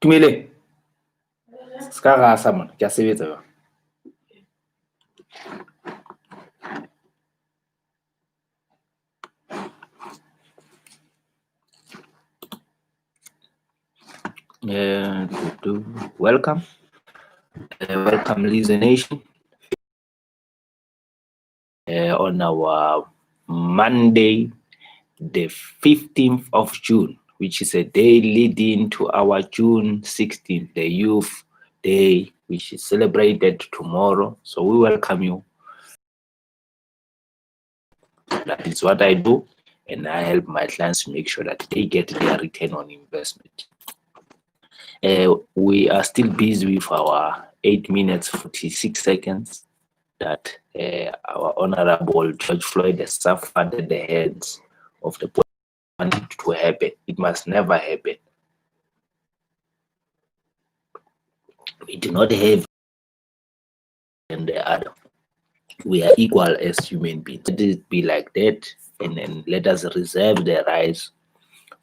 Tumile. Ska rasa man, ke a sebetsa jwang? Welcome. Welcome, Lizzie Nation. On our Monday, the 15th of June, which is a day leading to our June 16th, the Youth Day, which is celebrated tomorrow. So we welcome you. That is what I do, and I help my clients to make sure that they get their return on investment. We are still busy with our 8 minutes 46 seconds that our Honorable George Floyd has suffered at the hands of the police. To happen. It must never happen. We do not have and the other. We are equal as human beings. Let it be like that, and then let us reserve the rights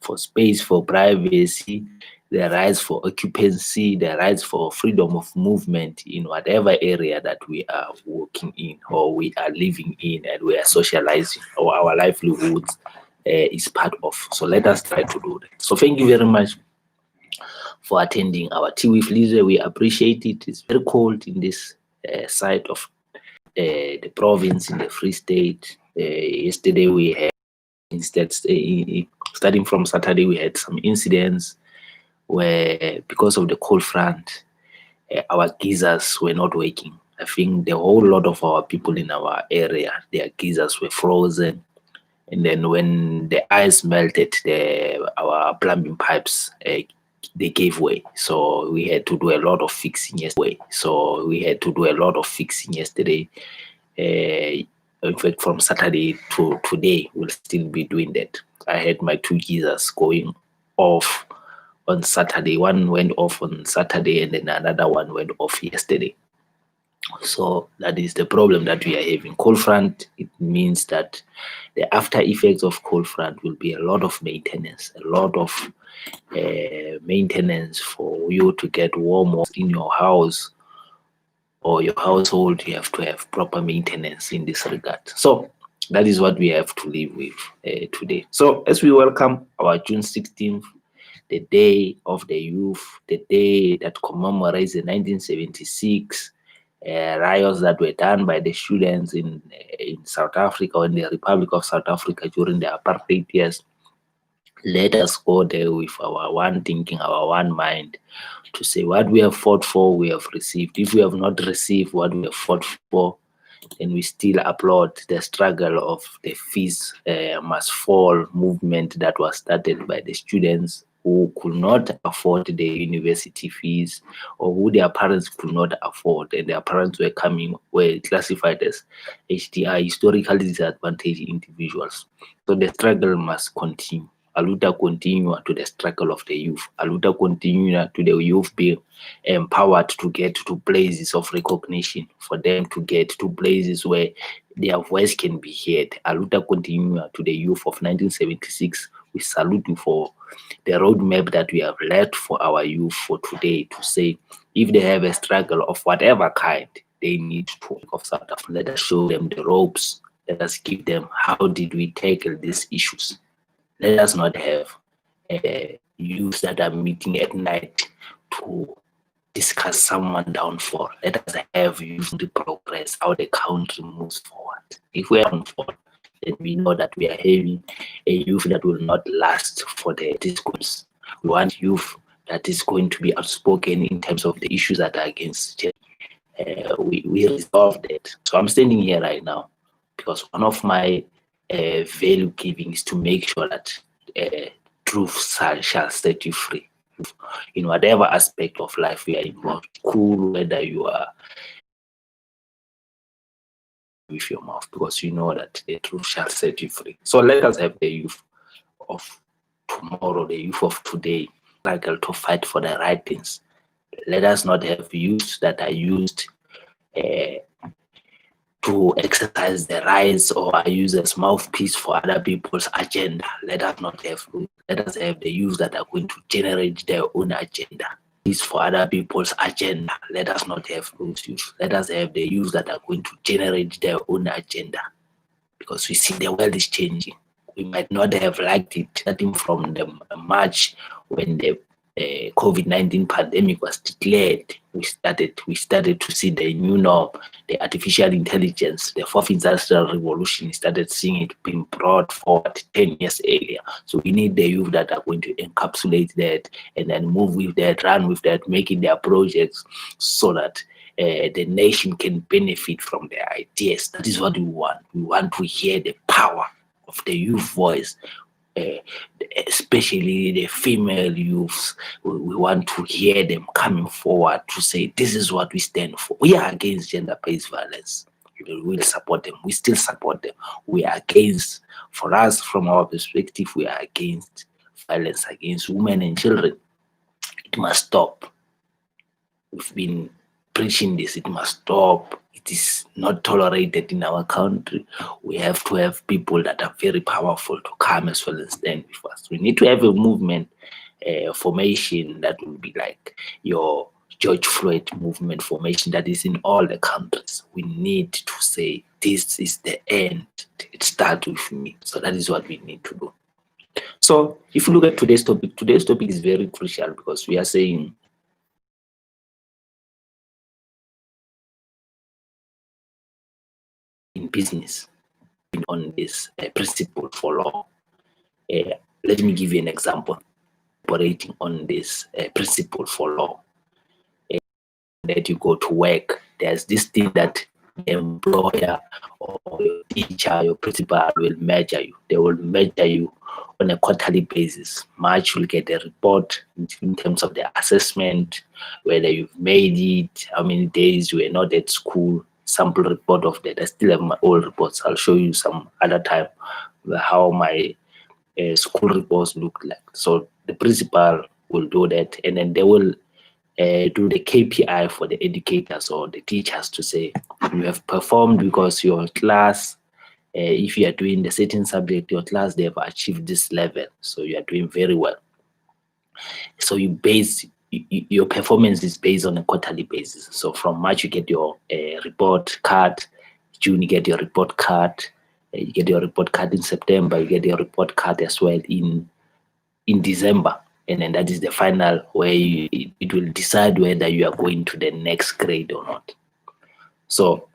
for space, for privacy, the rights for occupancy, the rights for freedom of movement in whatever area that we are working in or we are living in and we are socializing or our livelihoods is part of. So let us try to do that. So thank you very much for attending our tea with Lizzie. We appreciate it. It's very cold in this side of the province in the Free State. Yesterday we had, instead, starting from Saturday, we had some incidents where, because of the cold front, our geysers were not working. I think the whole lot of our people in our area, their geysers were frozen. And then when the ice melted, our plumbing pipes, they gave way. So we had to do a lot of fixing yesterday. In fact, from Saturday to today, we'll still be doing that. I had my 2 geysers going off on Saturday. One went off on Saturday and then another one went off yesterday. So that is the problem that we are having. Cold front, it means that the after effects of cold front will be a lot of maintenance, maintenance for you to get warm in your house or your household, you have to have proper maintenance in this regard. So that is what we have to live with today. So as we welcome our June 16th, the Day of the Youth, the day that commemorates the 1976 riots that were done by the students in South Africa, or in the Republic of South Africa during the apartheid years. Let us go there with our one thinking, our one mind, to say what we have fought for, we have received. If we have not received what we have fought for, then we still applaud the struggle of the fees must fall movement that was started by the students who could not afford the university fees, or who their parents could not afford, and their parents were classified as HDI, historically disadvantaged individuals. So the struggle must continue. Aluta continua to the struggle of the youth. Aluta continua to the youth being empowered to get to places of recognition, for them to get to places where their voice can be heard. Aluta continua to the youth of 1976. We salute you for the roadmap that we have led for our youth for today, to say if they have a struggle of whatever kind, they need to work of South Africa. Let us show them the ropes. Let us give them how did we tackle these issues. Let us not have youths that are meeting at night to discuss someone downfall. Let us have youth to progress, how the country moves forward. If we are downfall, then we know that we are having a youth that will not last for the discourse. We want youth that is going to be outspoken in terms of the issues that are against gender. We resolve that. So I'm standing here right now because one of my value giving is to make sure that truth shall set you free in whatever aspect of life we are involved. Cool, whether you are with your mouth, because you know that the truth shall set you free. So let us have the youth of tomorrow, the youth of today, struggle to fight for the right things. Let us not have youths that are used to exercise their rights or are used as mouthpiece for other people's agenda. Let us not have. Let us have the youth that are going to generate their own agenda. Is for other people's agenda. Let us not have those youth. Let us have the youth that are going to generate their own agenda, because we see the world is changing. We might not have liked it starting from the March when the COVID-19 pandemic was declared. We started to see the new norm, the artificial intelligence, the fourth industrial revolution. We started seeing it being brought forward 10 years earlier. So we need the youth that are going to encapsulate that and then move with that, run with that, making their projects so that the nation can benefit from their ideas. That is what we want. We want to hear the power of the youth voice, especially the female youths. We want to hear them coming forward to say, this is what we stand for. We are against gender-based violence. We will support them. We still support them. We are against, for us, from our perspective, we are against violence against women and children. It must stop. We've been preaching this. It must stop. It is not tolerated in our country. We have to have people that are very powerful to come as well and stand with us. We need to have a movement formation that will be like your George Floyd movement formation that is in all the countries. We need to say, this is the end. It starts with me. So that is what we need to do. So if you look at today's topic is very crucial, because we are saying in business on this principle for law. Let me give you an example. Operating on this principle for law, that you go to work, there's this thing that the employer or your teacher, your principal will measure you. They will measure you on a quarterly basis. March, you'll get a report in terms of the assessment, whether you've made it, how many days you were not at school, sample report of that. I still have my old reports. I'll show you some other time how my school reports look like. So the principal will do that, and then they will do the KPI for the educators or the teachers to say, you have performed because your class, if you are doing the certain subject, your class, they have achieved this level. So you are doing very well. So you base your performance is based on a quarterly basis. So from March you get your report card, June you get your report card, you get your report card in September, you get your report card as well in December, and then that is the final where it will decide whether you are going to the next grade or not. So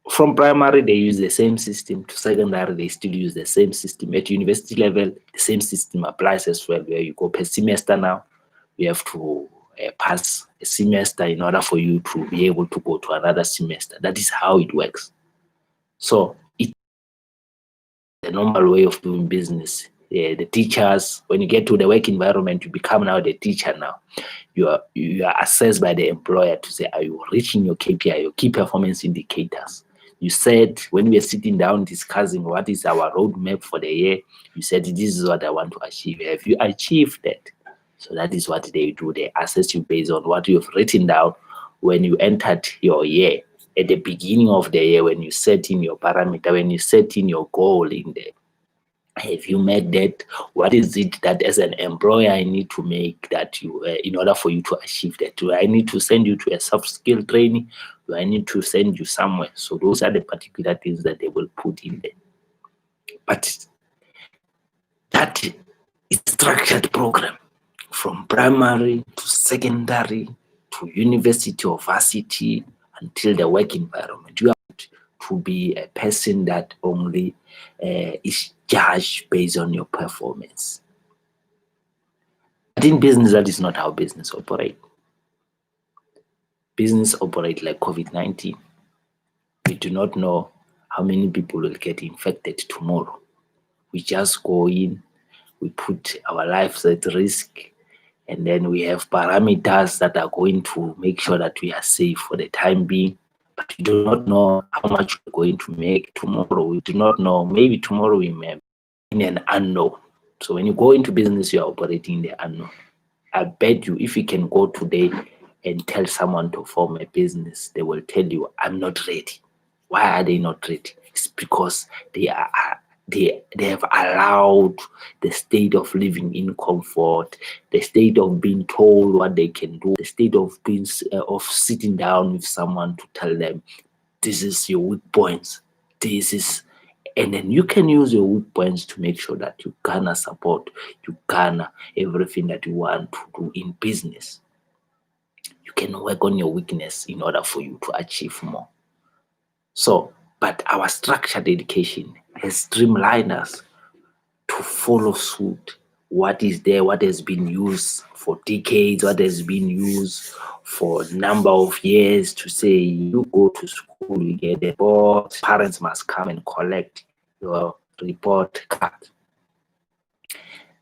from primary they use the same system, to secondary they still use the same system, at university level the same system applies as well, where you go per semester. Now you have to pass a semester in order for you to be able to go to another semester. That is how it works. So it's the normal way of doing business. The teachers, when you get to the work environment, you become now the teacher. Now you are assessed by the employer to say, are you reaching your KPI, your key performance indicators? You said, when we are sitting down discussing what is our roadmap for the year, you said, this is what I want to achieve. Have you achieved that? So that is what they do. They assess you based on what you've written down when you entered your year. At the beginning of the year, when you set in your parameter, when you set in your goal in there, have you met that? What is it that as an employer I need to make that you in order for you to achieve that? Do I need to send you to a soft skill training? Do I need to send you somewhere? So those are the particular things that they will put in there. But that is structured program from primary to secondary to university or varsity until the work environment. You have to be a person that only is judged based on your performance. But in business, that is not how business operate. Business operate like COVID-19. We do not know how many people will get infected tomorrow. We just go in, we put our lives at risk, and then we have parameters that are going to make sure that we are safe for the time being. But we do not know how much we're going to make tomorrow. We do not know. Maybe tomorrow we may be in an unknown. So when you go into business, you are operating in the unknown. I bet you, if you can go today and tell someone to form a business, they will tell you, I'm not ready. Why are they not ready? It's because they have allowed the state of living in comfort, the state of being told what they can do, the state of being of sitting down with someone to tell them, this is your weak points, this is, and then you can use your weak points to make sure that you garner support, you garner everything that you want to do in business. You can work on your weakness in order for you to achieve more. So, but our structured education has streamlined us to follow suit what is there, what has been used for decades, what has been used for a number of years, to say you go to school, you get a report, parents must come and collect your report card.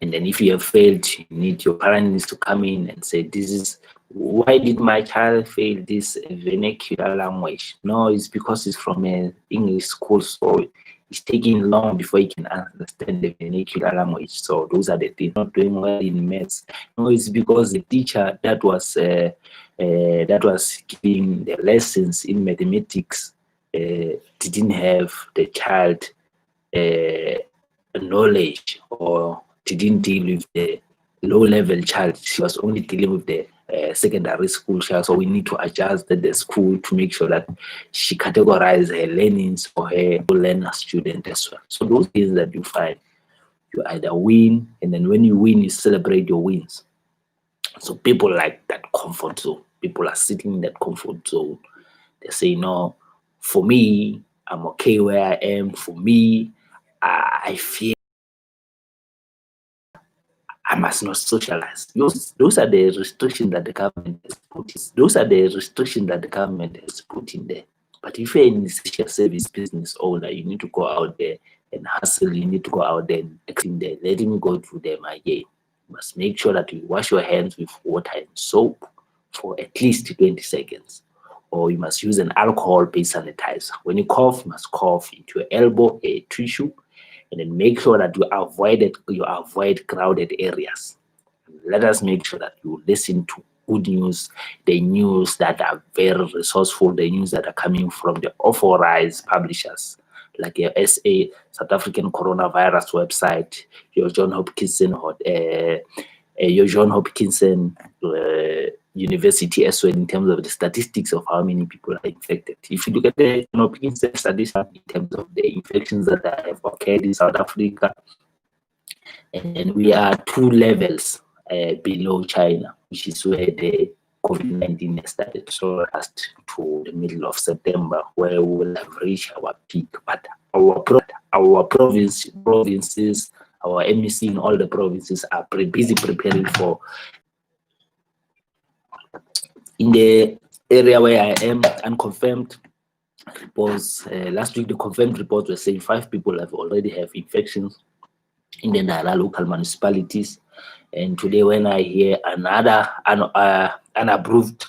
And then if you have failed, your parent needs to come in and say, this is, why did my child fail this vernacular language? No, it's because it's from an English school, so it's taking long before you can understand the vernacular language. So those are the things. Not doing well in maths. No, it's because the teacher that was giving the lessons in mathematics didn't have the child knowledge, or didn't deal with the low-level child. She was only dealing with the secondary school child. So we need to adjust the school to make sure that she categorizes her learnings for her learner student as well. So those things that you find, you either win, and then when you win, you celebrate your wins. So people like that comfort zone. People are sitting in that comfort zone. They say, no, for me, I'm okay where I am. For me, I feel I must not socialize. Those are the restrictions that the government has put in. Those are the restrictions that the government has put in there. But if you're in essential service business owner, you need to go out there and hustle. You need to go out there and exit there. Let me go through them again. You must make sure that you wash your hands with water and soap for at least 20 seconds. Or you must use an alcohol-based sanitizer. When you cough, you must cough into your elbow, a tissue, and then make sure that you avoid crowded areas. Let us make sure that you listen to good news, the news that are very resourceful, the news that are coming from the authorized publishers, like your SA, South African Coronavirus website, your John Hopkins your John Hopkinson University as well in terms of the statistics of how many people are infected. If you look at the John Hopkinson statistics in terms of the infections that have occurred in South Africa, and we are 2 levels below China, which is where the COVID-19 started. So last to the middle of September, where we will have reached our peak. But our provinces, our MEC in all the provinces are busy preparing for. In the area where I am, unconfirmed reports, last week the confirmed reports were saying 5 people have already have infections in the Nara local municipalities. And today when I hear another unapproved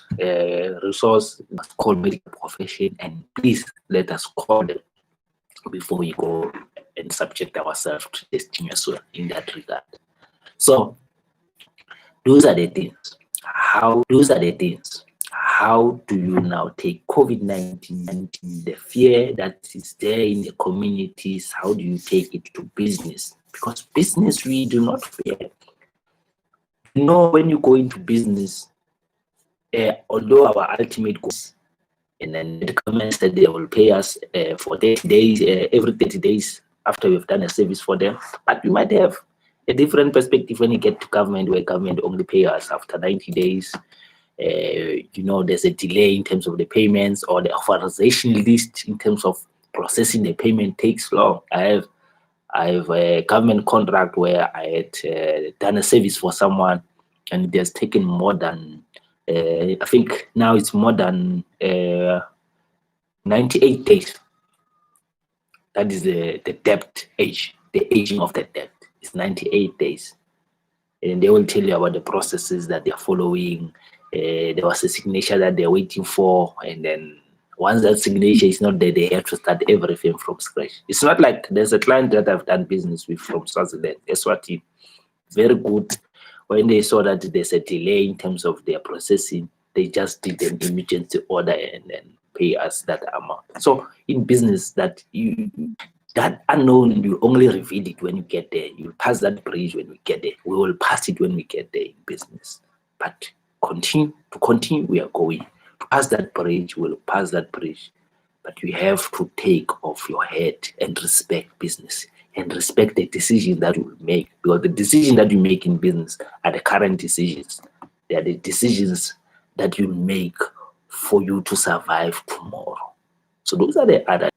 resource, it's called medical profession, and please let us call them before we go and subject ourselves to testing as well in that regard. So those are the things. How do you now take COVID-19, the fear that is there in the communities, how do you take it to business? Because business, we do not fear. You know, when you go into business, although our ultimate goal, and then the government said they will pay us for 30 days, every 30 days after we've done a service for them, but we might have a different perspective when you get to government, where government only pay us after 90 days. You know, there's a delay in terms of the payments, or the authorization list in terms of processing the payment takes long. I have a government contract where I had done a service for someone, and it has taken more than, I think now it's more than 98 days. That is the debt age, the aging of the debt is 98 days. And they will tell you about the processes that they're following. There was a signature that they're waiting for, and then once that signature is not there, they have to start everything from scratch. It's not like there's a client that I've done business with from Swaziland, Eswatini, very good. When they saw that there's a delay in terms of their processing, they just did an emergency order and then pay us that amount. So in business, that unknown, you only reveal it when you get there. You pass that bridge when we get there. We will pass it when we get there in business. But continue, we are going. To pass that bridge, we'll pass that bridge. But you have to take off your head and respect business and respect the decision that you will make. Because the decision that you make in business are the current decisions. They are the decisions that you make for you to survive tomorrow. So those are the other.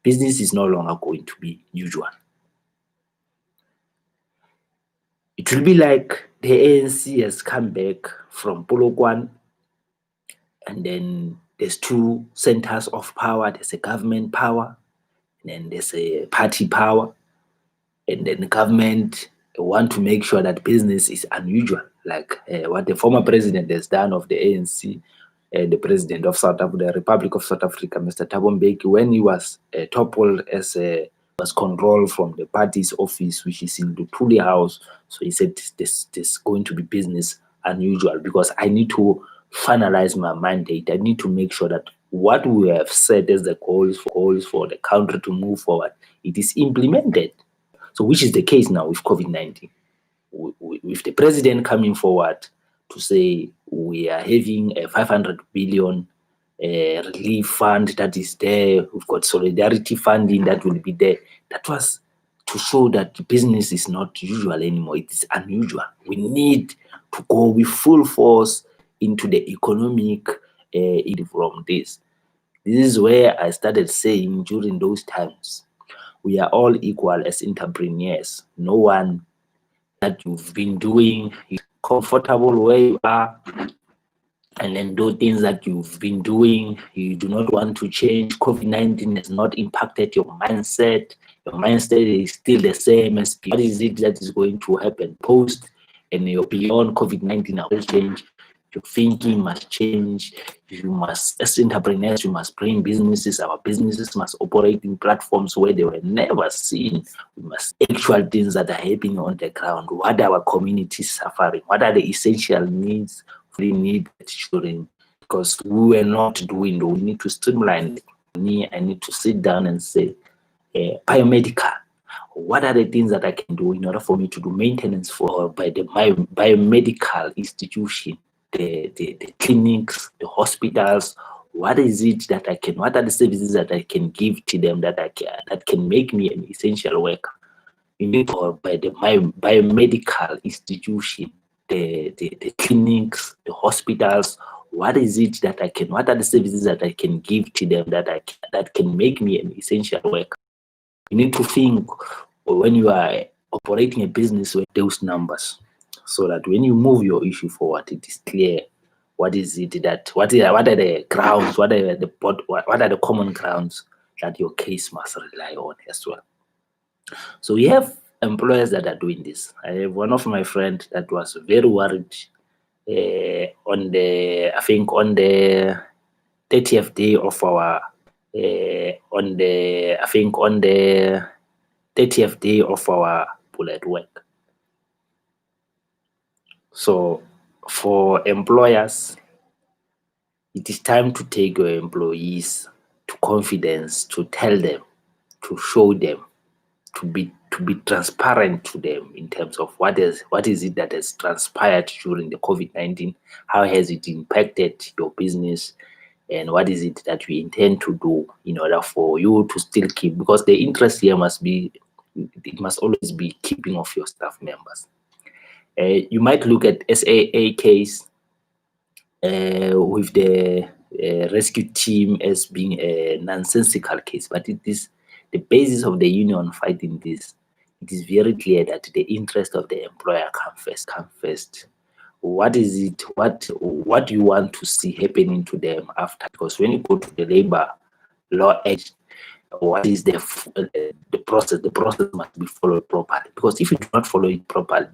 Business is no longer going to be usual. It will be like the ANC has come back from Polokwane, and then there's 2 centers of power. There's a government power, and then there's a party power. And then the government want to make sure that business is unusual, like what the former president has done of the ANC, the president of the Republic of South Africa, Mr. Thabo Mbeki, when he was toppled as was controlled from the party's office, which is in the Tuli House. So he said, this is going to be business unusual, because I need to finalize my mandate. I need to make sure that what we have set as the goals for the country to move forward, it is implemented. So which is the case now with COVID-19. With the president coming forward to say we are having a 500 billion relief fund that is there. We've got solidarity funding that will be there. That was to show that business is not usual anymore. It is unusual. We need to go with full force into the economic from this. This is where I started saying during those times, we are all equal as entrepreneurs. No one that you've been doing is comfortable where you are, and then those things that you've been doing, you do not want to change. COVID-19 has not impacted your mindset. Your mindset is still the same as what is it that is going to happen post and you're beyond COVID-19 will change. Your thinking must change. You must, as entrepreneurs, you must bring businesses. Our businesses must operate in platforms where they were never seen. We must actual things that are happening on the ground. What are our communities suffering? What are the essential needs we need ensuring? Because we were not doing that. We need to streamline it. I need to sit down and say, biomedical. what are the things that I can do in order for me to do maintenance for by the biomedical institution, the clinics, the hospitals? What is it that I can? What are the services that I can give to them that that can make me an essential worker? You need for by the biomedical institution, the clinics, the hospitals. What is it that I can? What are the services that I can give to them that can make me an essential worker? You need to think when you are operating a business with those numbers, so that when you move your issue forward, it is clear what is it that what are the grounds, what are the common grounds that your case must rely on as well. So we have employers that are doing this. I have one of my friends that was very worried on the 30th day of our on the 30th day of our bullet work. So for employers, it is time to take your employees to confidence, to tell them, to show them, to be transparent to them in terms of what is it that has transpired during the COVID-19, how has it impacted your business, and what is it that we intend to do in order for you to still keep, because the interest here must always be keeping of your staff members. You might look at SAA case with the rescue team as being a nonsensical case, but it is the basis of the union fighting this. It is very clear that the interest of the employer come first. What is it? What you want to see happening to them after? Because when you go to the labor law edge, what is the process? The process must be followed properly. Because if you do not follow it properly,